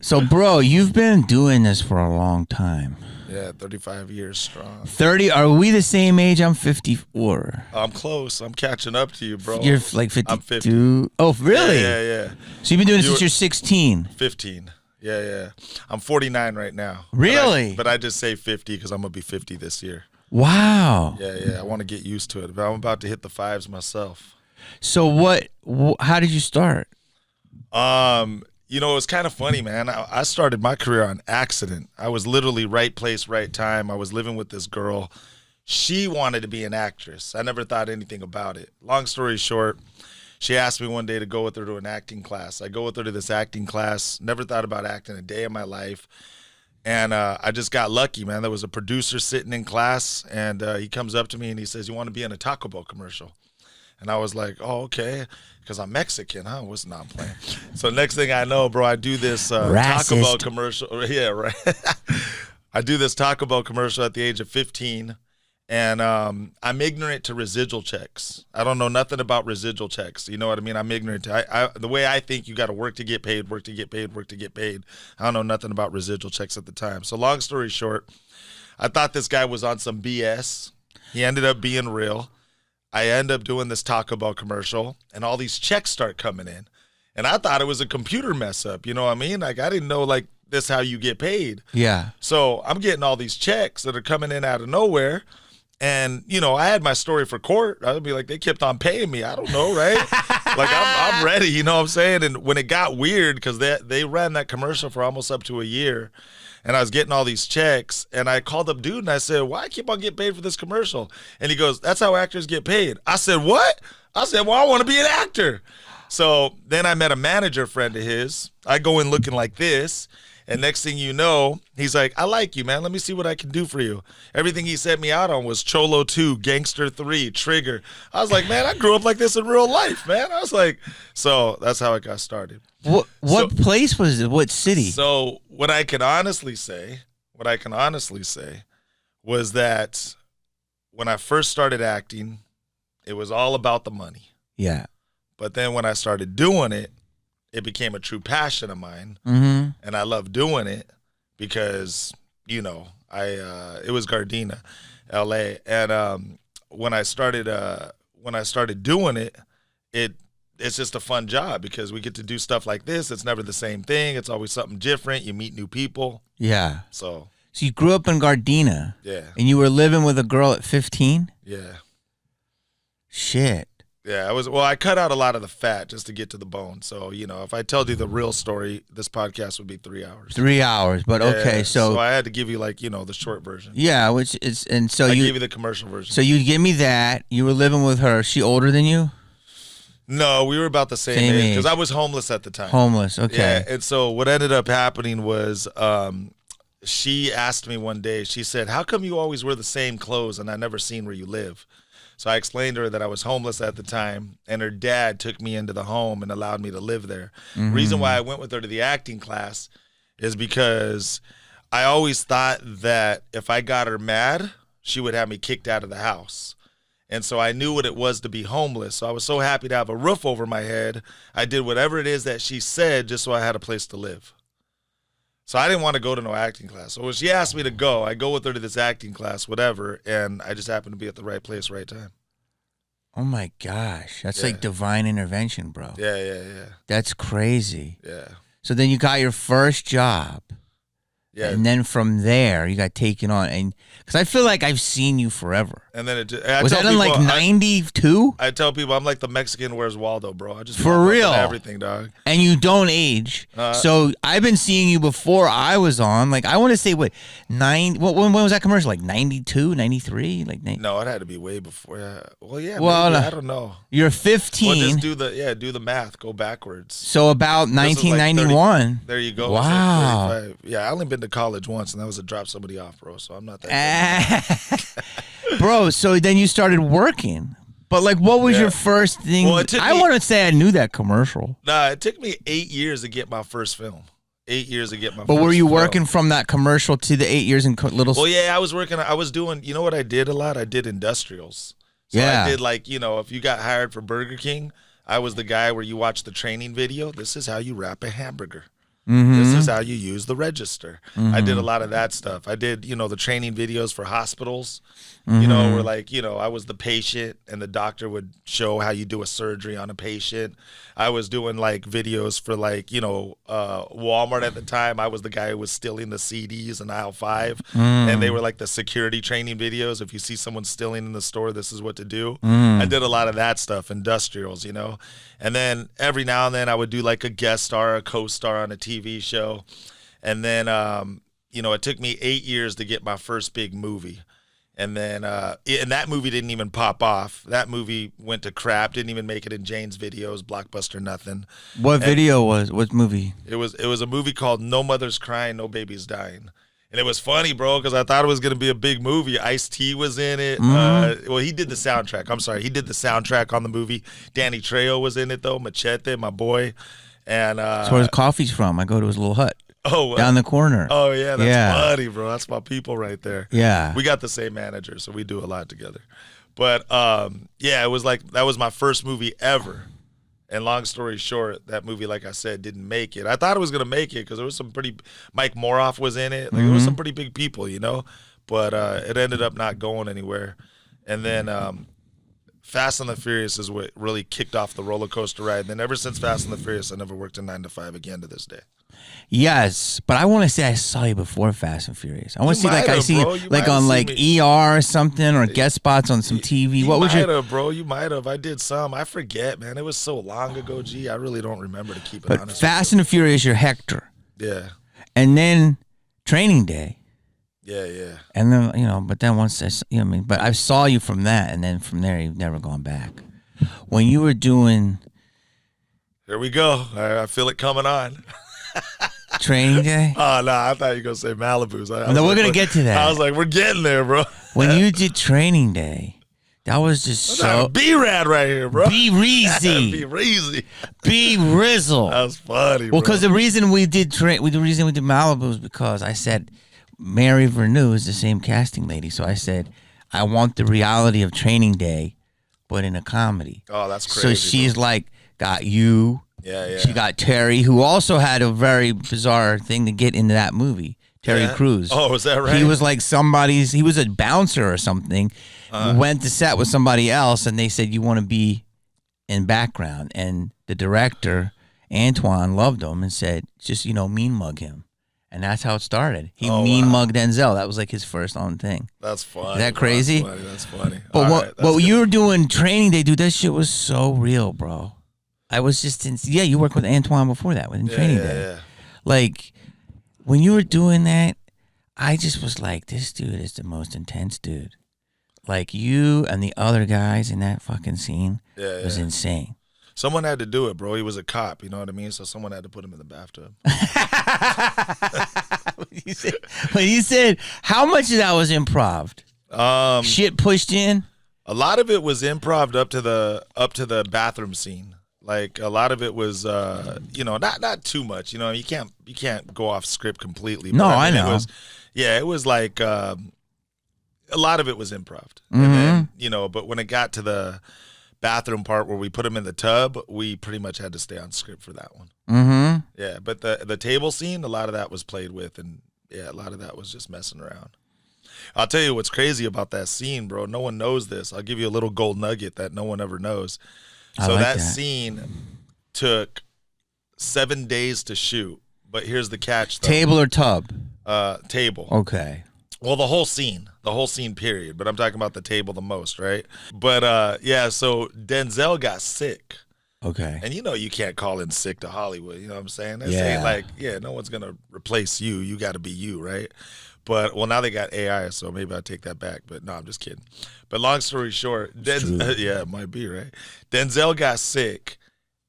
So, bro, you've been doing this for a long time. Yeah, 35 years strong. 30? Are we the same age? I'm 54. I'm close. I'm catching up to you, bro. You're like 52? I'm 50. Oh, really? Yeah. So you've been doing it since you're 16? 15. Yeah. I'm 49 right now. Really? But I just say 50 because I'm going to be 50 this year. Wow. Yeah. I want to get used to it. But I'm about to hit the fives myself. So how did you start? It was kind of funny, man. I started my career on accident. I was literally right place, right time. I was living with this girl. She wanted to be an actress. I never thought anything about it. Long story short, she asked me one day to go with her to an acting class. I go with her to this acting class. Never thought about acting a day in my life. And I just got lucky, man. There was a producer sitting in class, and he comes up to me and he says, "You want to be in a Taco Bell commercial?" And I was like, "Oh, okay," because I'm Mexican, huh? Was not playing. So next thing I know, bro, I do this Taco Bell commercial. Yeah, right. I do this Taco Bell commercial at the age of 15, and I'm ignorant to residual checks. I don't know nothing about residual checks. You know what I mean? I'm ignorant to the way I think you got to work to get paid, work to get paid, work to get paid. I don't know nothing about residual checks at the time. So long story short, I thought this guy was on some BS. He ended up being real. I end up doing this Taco Bell commercial, and all these checks start coming in. And I thought it was a computer mess up, you know what I mean? Like, I didn't know, like, this how you get paid. Yeah. So I'm getting all these checks that are coming in out of nowhere. And, I had my story for court. I would be like, they kept on paying me. I don't know, right? Like, I'm ready, you know what I'm saying? And when it got weird, because they ran that commercial for almost up to a year, and I was getting all these checks, and I called up dude, and I said, "Why I keep on getting paid for this commercial?" And he goes, "That's how actors get paid." I said, "What?" I said, "Well, I want to be an actor." So then I met a manager friend of his. I go in looking like this, and next thing you know, he's like, "I like you, man. Let me see what I can do for you." Everything he set me out on was Cholo 2, Gangster 3, Trigger. I was like, man, I grew up like this in real life, man. I was like, so that's how it got started. What place was it? What city? So what I can honestly say was that when I first started acting, it was all about the money. Yeah. But then when I started doing it, it became a true passion of mine. Mm-hmm. And I love doing it because, it was Gardena, LA. And when I started doing it, it's just a fun job because we get to do stuff like this. It's never the same thing. It's always something different. You meet new people. Yeah. So you grew up in Gardena. Yeah. And you were living with a girl at 15? Yeah. Shit. Yeah, I cut out a lot of the fat just to get to the bone. So, if I told you the real story, this podcast would be 3 hours. 3 hours, but okay, Yeah, so I had to give you the short version. yeah, which is, and so I you gave you the commercial version. So you give me that. You were living with her. Is she older than you? No, we were about the same age because I was homeless at the time. Homeless, okay. Yeah, and so what ended up happening was she asked me one day, she said, "How come you always wear the same clothes and I never seen where you live?" So I explained to her that I was homeless at the time, and her dad took me into the home and allowed me to live there. Mm-hmm. Reason why I went with her to the acting class is because I always thought that if I got her mad, she would have me kicked out of the house. And so I knew what it was to be homeless. So I was so happy to have a roof over my head. I did whatever it is that she said just so I had a place to live. So I didn't want to go to no acting class. So when she asked me to go, I go with her to this acting class, whatever, and I just happened to be at the right place, right time. Oh, my gosh. That's like divine intervention, bro. Yeah. That's crazy. Yeah. So then you got your first job. Yeah. And then from there, you got taken on. And because I feel like I've seen you forever. And then was that in like 92? I tell people I'm like the Mexican Where's Waldo, bro. I just for real everything, dog. And you don't age. So I've been seeing you before I was on. Like I want to say when was that commercial? Like 92, 93? No, it had to be way before. Yeah. Well, yeah. Well, maybe, I don't know. You're 15. Well, just do the math. Go backwards. So about 1991. Like there you go. Wow. Like yeah, I only been to college once, and that was to drop somebody off, bro. So I'm not that. Bro, so then you started working. But like, what was your first thing? Well, I want to say I knew that commercial. Nah, it took me 8 years to get my first film. 8 years to get my. But first were you film. working from that commercial to the 8 years in little? Well, yeah, I was working. I was doing. You know what I did a lot? I did industrials. So yeah. I did if you got hired for Burger King, I was the guy where you watch the training video. This is how you wrap a hamburger. This is how you use the register. I did a lot of that stuff. I did, the training videos for hospitals, where like, I was the patient and the doctor would show how you do a surgery on a patient. I was doing like videos for like, Walmart at the time. I was the guy who was stealing the CDs in aisle 5. And they were like the security training videos. If you see someone stealing in the store, this is what to do. I did a lot of that stuff, industrials, And then every now and then I would do like a guest star, a co-star on a TV show. And then, it took me 8 years to get my first big movie. And then, and that movie didn't even pop off. That movie went to crap, didn't even make it in Jane's videos, Blockbuster, nothing. What movie? It was a movie called No Mother's Crying, No Baby's Dying. And it was funny, bro, because I thought it was going to be a big movie. Ice-T was in it. Well, he did the soundtrack. I'm sorry. He did the soundtrack on the movie. Danny Trejo was in it, though. Machete, my boy. And that's where his coffee's from. I go to his little hut. Oh, down the corner. Oh, yeah. That's funny, bro. That's my people right there. Yeah. We got the same manager, so we do a lot together. But, it was like that was my first movie ever. And long story short, that movie, like I said, didn't make it. I thought it was going to make it because there was some Mike Moroff was in it. Like, there was some pretty big people, But it ended up not going anywhere. And then Fast and the Furious is what really kicked off the roller coaster ride. And then ever since Fast and the Furious, I never worked a 9 to 5 again to this day. Yes, but I want to say I saw you before Fast and Furious. I want to see I see you like on like ER or something or guest spots on some TV. What was your? Bro, you might have. I did some. I forget, man. It was so long ago. Gee, I really don't remember to keep it but honest. Fast and the Furious, you're Hector. Yeah. And then Training Day. Yeah. And then but then once but I saw you from that, and then from there you've never gone back. When you were doing. Here we go. I feel it coming on. Training Day? Oh, no, I thought you were going to say Malibu. No, we're going to get to that. I was like, we're getting there, bro. When you did Training Day, that was just so... B-Rad right here, bro. B-Reezy. B-Reezy. B-Rizzle. That was funny, Well, because the reason we did Malibu was because I said Mary Verneau is the same casting lady. So I said, I want the reality of Training Day, but in a comedy. Oh, that's crazy. So she's like, got you... Yeah. She got Terry, who also had a very bizarre thing to get into that movie. Terry Crews. Oh, is that right? He was like he was a bouncer or something. Went to set with somebody else, and they said, you want to be in background. And the director, Antoine, loved him and said, just, mean mug him. And that's how it started. He mugged Denzel. That was like his first own thing. That's funny. Is that crazy? That's funny. But what you were doing Training Day, dude, that shit was so real, bro. I was just you worked with Antoine before that, in Training Day. Yeah. Like, when you were doing that, I just was like, this dude is the most intense dude. Like, you and the other guys in that fucking scene was insane. Someone had to do it, bro. He was a cop, you know what I mean? So someone had to put him in the bathtub. When you said, how much of that was improv? Shit pushed in? A lot of it was improv up to the bathroom scene. Like a lot of it was, not too much. You can't go off script completely. No, I know. It was like a lot of it was improv. And then, but when it got to the bathroom part where we put him in the tub, we pretty much had to stay on script for that one. Yeah, but the table scene, a lot of that was played with, and a lot of that was just messing around. I'll tell you what's crazy about that scene, bro. No one knows this. I'll give you a little gold nugget that no one ever knows. So that scene took 7 days to shoot, but here's the catch, though. Table or tub? Table. Okay. Well, the whole scene period, but I'm talking about the table the most, right? But so Denzel got sick. Okay. And you can't call in sick to Hollywood, you know what I'm saying? That's ain't like, no one's going to replace you. You got to be you, right? But, now they got AI, so maybe I'll take that back. But, no, I'm just kidding. But long story short, it might be, right? Denzel got sick,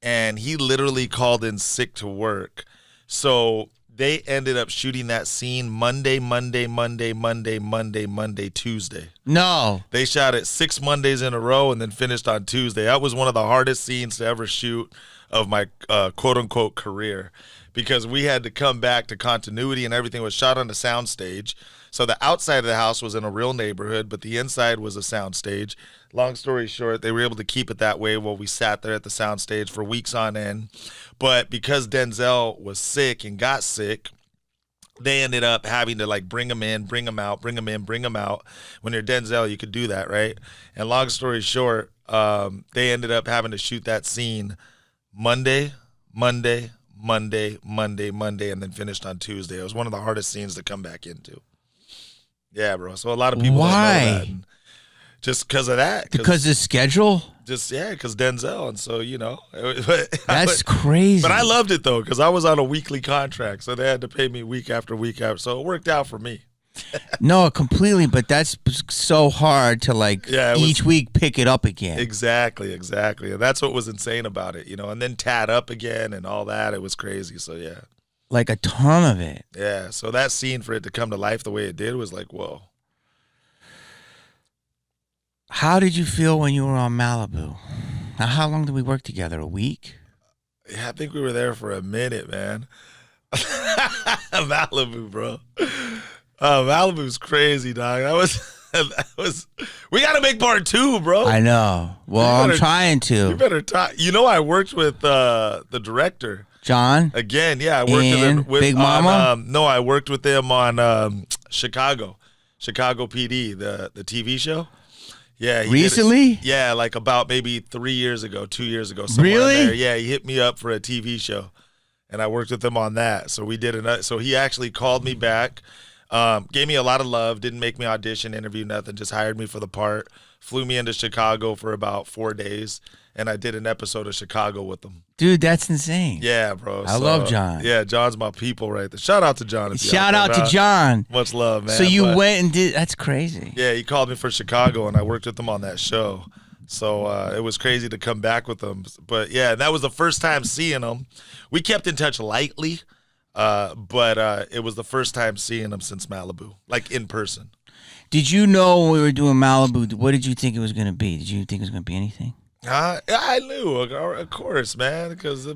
and he literally called in sick to work. So they ended up shooting that scene Monday, Tuesday. No. They shot it 6 Mondays in a row and then finished on Tuesday. That was one of the hardest scenes to ever shoot of my quote-unquote career because we had to come back to continuity, and everything was shot on a soundstage. So the outside of the house was in a real neighborhood, but the inside was a soundstage. Long story short, they were able to keep it that way while we sat there at the soundstage for weeks on end. But because Denzel was sick and got sick, they ended up having to like bring him in, bring him out, bring him in, bring him out. When you're Denzel, you could do that, right? And long story short, they ended up having to shoot that scene Monday, and then finished on Tuesday. It was one of the hardest scenes to come back into. Yeah, bro. So a lot of people don't know that. And just because of that. Because the schedule? Because Denzel. And so, That's crazy. But I loved it, though, because I was on a weekly contract. So they had to pay me week after week after. So it worked out for me. No, completely. But that's so hard to, each week pick it up again. Exactly. And that's what was insane about it, And then tat up again and all that. It was crazy. So, yeah. Like a ton of it. Yeah. So that scene, for it to come to life the way it did, was like, whoa. How did you feel when you were on Malibu? Now, how long did we work together? A week? Yeah, I think we were there for a minute, man. Malibu, bro. Malibu's crazy, dog. That was. We got to make part 2, bro. I know. Well, I'm trying to. You better talk. I worked with the director. John? Again, yeah. I worked with Big Mama? No, I worked with them on Chicago PD, the TV show. Yeah. Recently? Yeah, like about maybe 3 years ago, 2 years ago. Really? There. Yeah, he hit me up for a TV show, and I worked with him on that. So we did so he actually called me back, gave me a lot of love, didn't make me audition, interview, nothing, just hired me for the part, flew me into Chicago for about 4 days, and I did an episode of Chicago with him. Dude, that's insane. Yeah, bro. I love John. Yeah, John's my people right there. Shout out to John. Shout out to John. Much love, man. So you went and did, that's crazy. Yeah, he called me for Chicago, and I worked with him on that show. So it was crazy to come back with him. But, yeah, that was the first time seeing him. We kept in touch lightly, but it was the first time seeing him since Malibu, like in person. Did you know when we were doing Malibu, what did you think it was going to be? Did you think it was going to be anything? I knew, of course, man, because the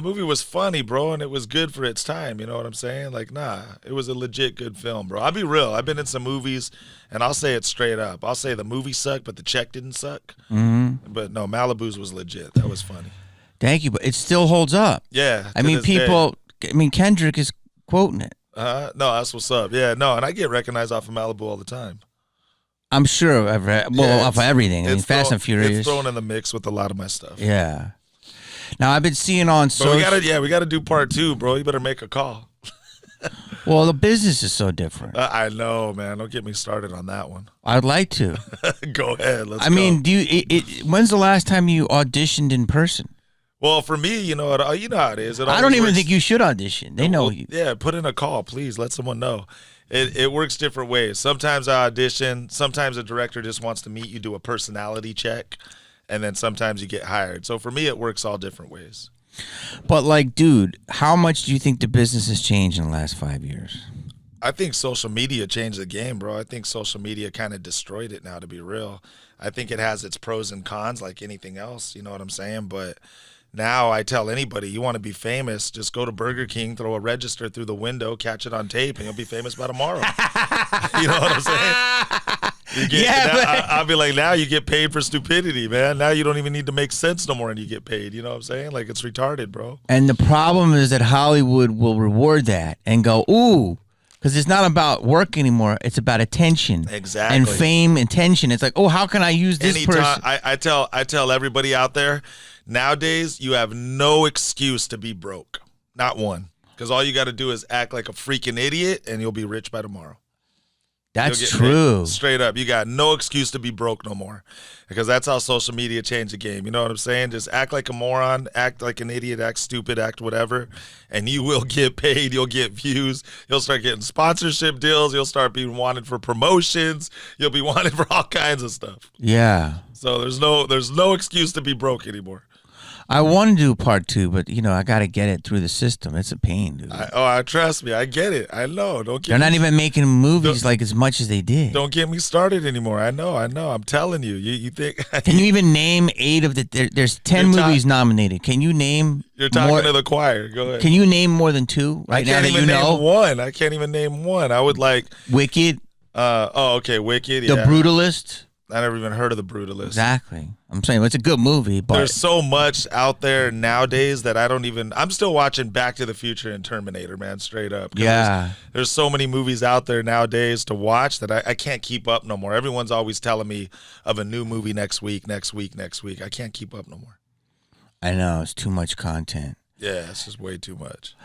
movie was funny, bro, and it was good for its time. You know what I'm saying? It was a legit good film, bro. I'll be real. I've been in some movies, and I'll say it straight up. I'll say the movie sucked, but the check didn't suck. Mm-hmm. But no, Malibu's was legit. That was funny. Thank you, but it still holds up. Yeah. Kendrick is quoting it. No, that's what's up. Yeah, no, and I get recognized off of Malibu all the time. I'm sure off of everything. Fast and Furious. It's thrown in the mix with a lot of my stuff. Yeah. Now I've been seeing on social. We gotta do part 2, bro. You better make a call. Well, the business is so different. I know, man. Don't get me started on that one. I'd like to. Go ahead. Let's go. I mean, when's the last time you auditioned in person? Well, for me, you know how it is. I don't even think you should audition. They know you. Yeah, put in a call, please. Let someone know. It works different ways. Sometimes I audition. Sometimes a director just wants to meet you, do a personality check, and then sometimes you get hired. So for me, it works all different ways. But dude, how much do you think the business has changed in the last 5 years? I think social media changed the game, bro. I think social media kind of destroyed it now, to be real. I think it has its pros and cons like anything else, you know what I'm saying? But now I tell anybody, you want to be famous, just go to Burger King, throw a register through the window, catch it on tape, and you'll be famous by tomorrow. You know what I'm saying? I'll be like, now you get paid for stupidity, man. Now you don't even need to make sense no more and you get paid. You know what I'm saying? It's retarded, bro. And the problem is that Hollywood will reward that and go, ooh, because it's not about work anymore. It's about attention. Exactly. And fame, attention. It's like, oh, how can I use this person? I tell everybody out there, nowadays, you have no excuse to be broke. Not one. Because all you got to do is act like a freaking idiot, and you'll be rich by tomorrow. That's true. Straight up. You got no excuse to be broke no more. Because that's how social media changed the game. You know what I'm saying? Just act like a moron, act like an idiot, act stupid, act whatever, and you will get paid. You'll get views. You'll start getting sponsorship deals. You'll start being wanted for promotions. You'll be wanted for all kinds of stuff. Yeah. So there's no excuse to be broke anymore. I want to do part 2, but I got to get it through the system. It's a pain, dude. Trust me, I get it. I know. They're not even making movies like as much as they did. Don't get me started anymore. I know. I'm telling you. You think? Can you even name 8 of the? There's 10 movies nominated. Can you name? You're talking to the choir. Go ahead. Can you name more than 2 right now that you know? One. I can't even name one. I would like Wicked. Okay, Wicked. The Brutalist. I never even heard of The Brutalist. Exactly. I'm saying it's a good movie, but there's so much out there nowadays that I'm still watching Back to the Future and Terminator, man, straight up. Yeah. There's so many movies out there nowadays to watch that I can't keep up no more. Everyone's always telling me of a new movie next week. I can't keep up no more. I know. It's too much content. Yeah, it's just way too much.